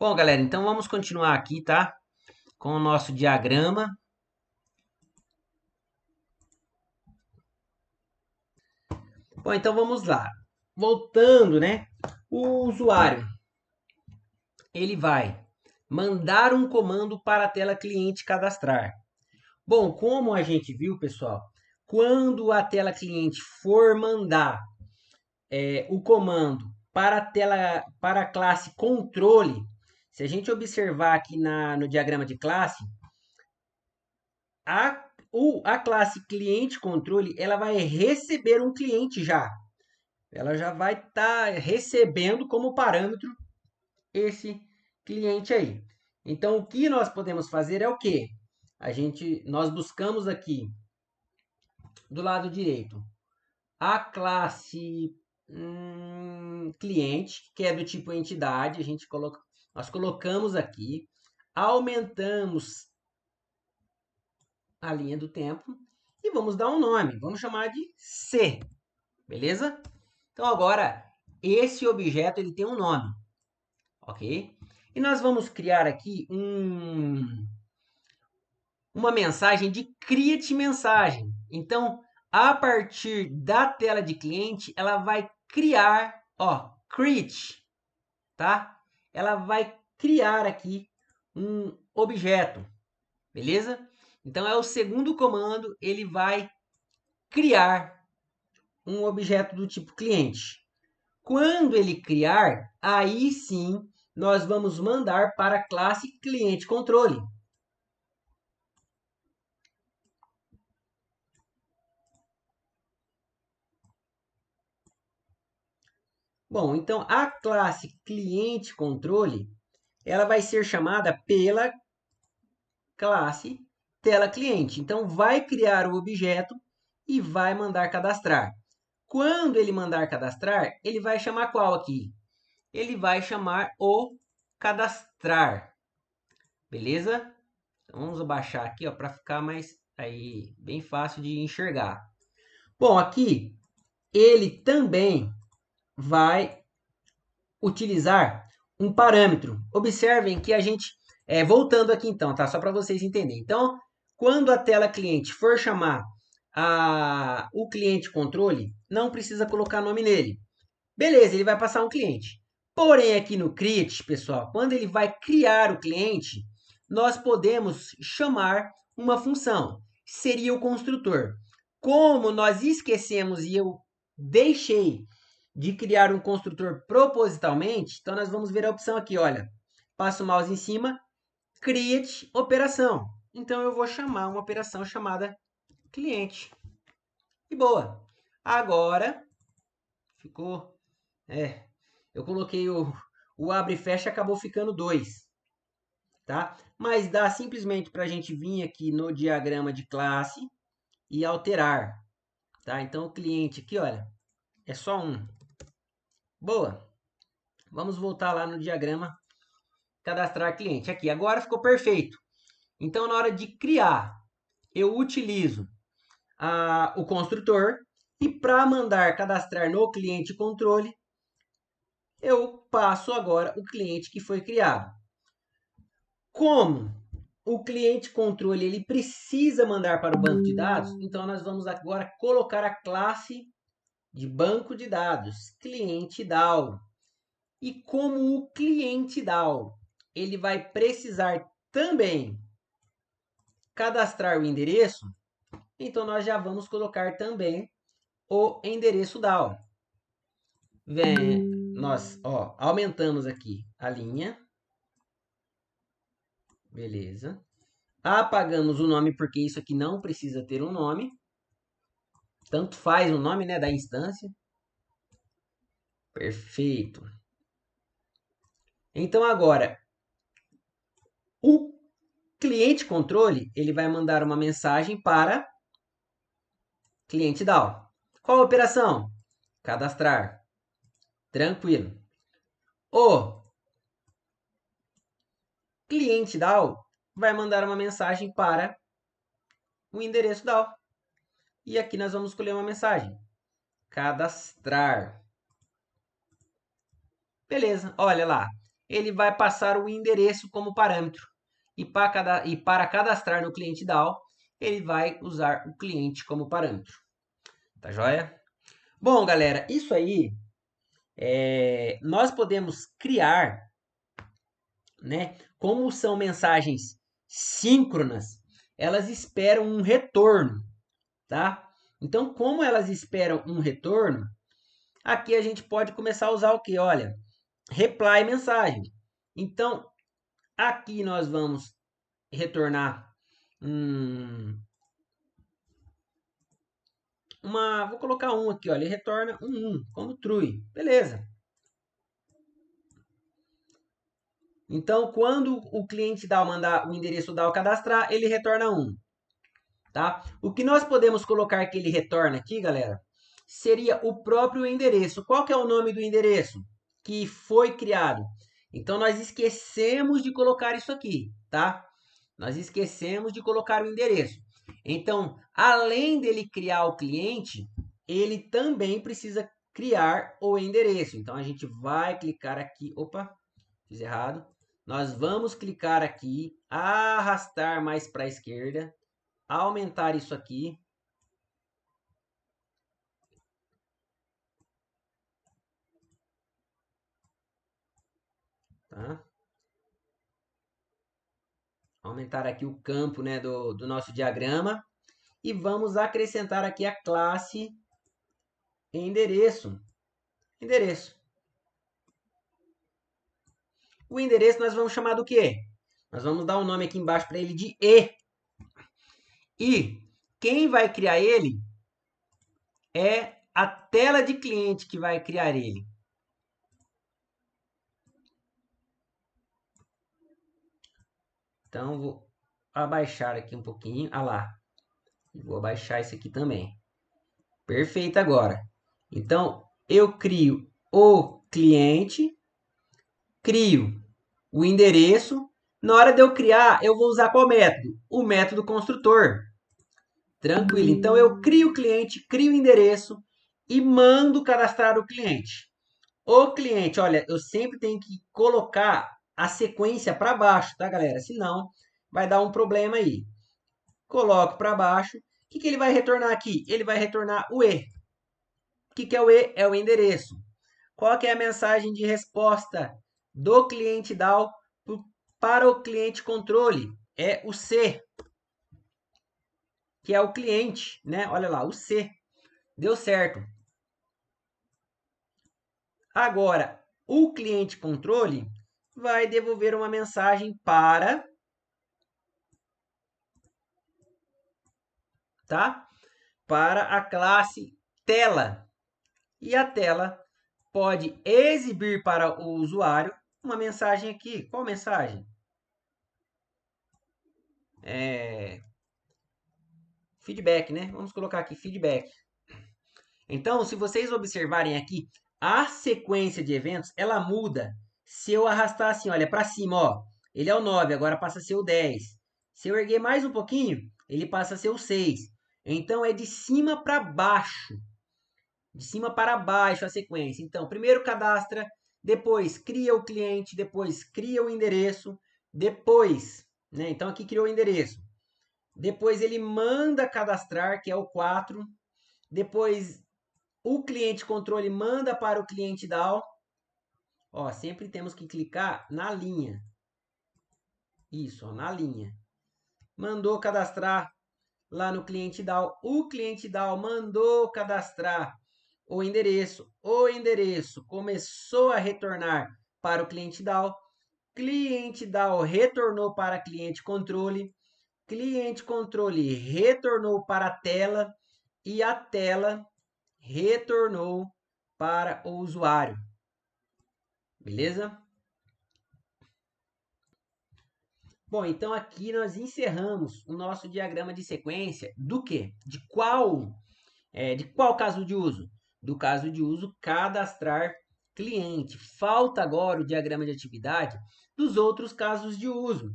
Bom, galera, então vamos continuar aqui, tá? Com o nosso diagrama. Bom, então vamos lá. Voltando, né? O usuário, ele vai mandar um comando para a tela cliente cadastrar. Bom, como a gente viu, pessoal, quando a tela cliente for mandar o comando para a tela, para a classe controle, se a gente observar aqui no diagrama de classe, a classe cliente controle, ela vai receber um cliente já. Ela já vai estar recebendo como parâmetro esse cliente aí. Então, o que nós podemos fazer é o quê? Nós buscamos aqui do lado direito a classe cliente, que é do tipo entidade. Nós colocamos aqui, aumentamos a linha do tempo e vamos dar um nome. Vamos chamar de C, beleza? Então agora esse objeto ele tem um nome, ok? E nós vamos criar aqui uma mensagem de create mensagem. Então, a partir da tela de cliente, ela vai criar, ó, create, tá? Ela vai criar aqui um objeto, beleza? Então é o segundo comando, ele vai criar um objeto do tipo cliente. Quando ele criar, aí sim nós vamos mandar para a classe cliente controle. Bom, então a classe cliente controle, ela vai ser chamada pela classe tela cliente. Então vai criar o objeto e vai mandar cadastrar. Quando ele mandar cadastrar, ele vai chamar qual aqui? Ele vai chamar o cadastrar. Beleza? Então vamos abaixar aqui, ó, para ficar mais aí bem fácil de enxergar. Bom, aqui ele também vai utilizar um parâmetro. Observem que a gente, voltando aqui então, tá? Só para vocês entenderem. Então, quando a tela cliente for chamar o cliente controle, não precisa colocar nome nele. Beleza, ele vai passar um cliente. Porém, aqui no create, pessoal, quando ele vai criar o cliente, nós podemos chamar uma função. Seria o construtor. Como nós esquecemos e eu deixei de criar um construtor propositalmente, então nós vamos ver a opção aqui, olha. Passo o mouse em cima, create operação. Então eu vou chamar uma operação chamada cliente. E boa. Agora ficou, eu coloquei o abre e fecha, acabou ficando 2, tá? Mas dá simplesmente para a gente vir aqui no diagrama de classe e alterar, tá? Então o cliente aqui, olha, é só um. Boa. Vamos voltar lá no diagrama, cadastrar cliente. Aqui, agora ficou perfeito. Então, na hora de criar, eu utilizo o construtor e para mandar cadastrar no cliente controle, eu passo agora o cliente que foi criado. Como o cliente controle ele precisa mandar para o banco de dados, então nós vamos agora colocar a classe de banco de dados, cliente DAO. E como o cliente DAO, ele vai precisar também cadastrar o endereço, então nós já vamos colocar também o endereço DAO. Nós aumentamos aqui a linha. Beleza. Apagamos o nome porque isso aqui não precisa ter um nome. Tanto faz o nome, né, da instância. Perfeito. Então agora, o cliente controle, ele vai mandar uma mensagem para cliente DAO. Qual a operação? Cadastrar. Tranquilo. O cliente DAO vai mandar uma mensagem para o endereço DAO. E aqui nós vamos escolher uma mensagem. Cadastrar. Beleza, olha lá. ele vai passar o endereço como parâmetro. E para cadastrar no cliente DAO, ele vai usar o cliente como parâmetro. Tá joia? Bom, galera, isso aí nós podemos criar, né? Como são mensagens síncronas, elas esperam um retorno, tá? Então, como elas esperam um retorno, aqui a gente pode começar a usar o que? Olha, reply mensagem. Então, aqui nós vamos retornar vou colocar um aqui, olha, ele retorna um como true, beleza. Então, quando o cliente DAO mandar o endereço DAO cadastrar, ele retorna 1. Tá? O que nós podemos colocar que ele retorna aqui, galera, seria o próprio endereço. Qual que é o nome do endereço que foi criado? Então, nós esquecemos de colocar isso aqui, tá? Nós esquecemos de colocar o endereço. Então, além dele criar o cliente, ele também precisa criar o endereço. Então, a gente vai clicar aqui. Opa, fiz errado. Nós vamos clicar aqui, arrastar mais para a esquerda, aumentar isso aqui. Tá? Aumentar aqui o campo, né, do nosso diagrama. E vamos acrescentar aqui a classe endereço. Endereço. O endereço nós vamos chamar do quê? Nós vamos dar um nome aqui embaixo para ele de E. E quem vai criar ele é a tela de cliente que vai criar ele. Então, vou abaixar aqui um pouquinho. Ah lá. Vou abaixar esse aqui também. Perfeito agora. Então, eu crio o cliente, crio o endereço. Na hora de eu criar, eu vou usar qual método? O método construtor. Tranquilo. Então, eu crio o cliente, crio o endereço e mando cadastrar o cliente. O cliente, olha, eu sempre tenho que colocar a sequência para baixo, tá, galera? Senão, vai dar um problema aí. Coloco para baixo. O que ele vai retornar aqui? Ele vai retornar o E. O que é o E? É o endereço. Qual que é a mensagem de resposta do cliente DAO para o cliente controle? É o C, que é o cliente, né? Olha lá, o C. Deu certo. Agora, o cliente controle vai devolver uma mensagem para a classe tela. E a tela pode exibir para o usuário uma mensagem aqui. Qual mensagem? Feedback, né? Vamos colocar aqui feedback. Então, se vocês observarem aqui, a sequência de eventos, ela muda. Se eu arrastar assim, olha, para cima, ó, ele é o 9, agora passa a ser o 10. Se eu erguer mais um pouquinho, ele passa a ser o 6. Então, é de cima para baixo. De cima para baixo a sequência. Então, primeiro cadastra, depois cria o cliente, depois cria o endereço, depois, né? Então, aqui criou o endereço. Depois ele manda cadastrar, que é o 4. Depois o cliente controle manda para o cliente DAO. Ó, sempre temos que clicar na linha. Isso, ó, na linha. Mandou cadastrar lá no cliente DAO. O cliente DAO mandou cadastrar o endereço. O endereço começou a retornar para o cliente DAO. Cliente DAO retornou para cliente controle. Cliente controle retornou para a tela. E a tela retornou para o usuário. Beleza? Bom, então aqui nós encerramos o nosso diagrama de sequência do quê? De qual caso de uso? Do caso de uso cadastrar cliente. Falta agora o diagrama de atividade dos outros casos de uso.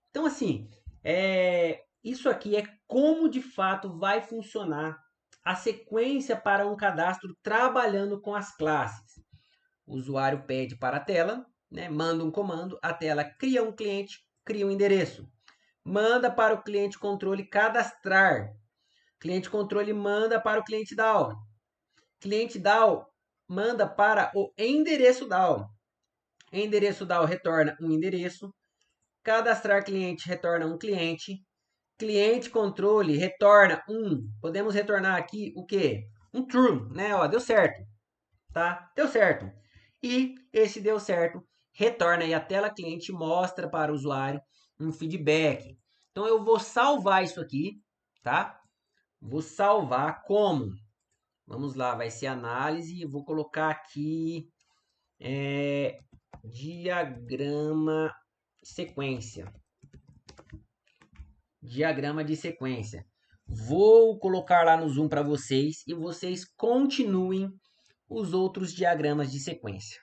Então, assim, isso aqui é como de fato vai funcionar a sequência para um cadastro trabalhando com as classes. O usuário pede para a tela, né? Manda um comando, a tela cria um cliente, cria um endereço. Manda para o cliente controle cadastrar. Cliente controle manda para o cliente DAO. Cliente DAO manda para o endereço DAO. Endereço DAO retorna um endereço. Cadastrar cliente retorna um cliente. Cliente controle retorna um. Podemos retornar aqui o quê? Um true, né? Ó, deu certo, tá? Deu certo. E esse deu certo retorna aí a tela cliente, mostra para o usuário um feedback. Então eu vou salvar isso aqui, tá? Vou salvar como? Vamos lá, vai ser análise. Vou colocar aqui diagrama sequência. Diagrama de sequência. Vou colocar lá no Zoom para vocês e vocês continuem os outros diagramas de sequência.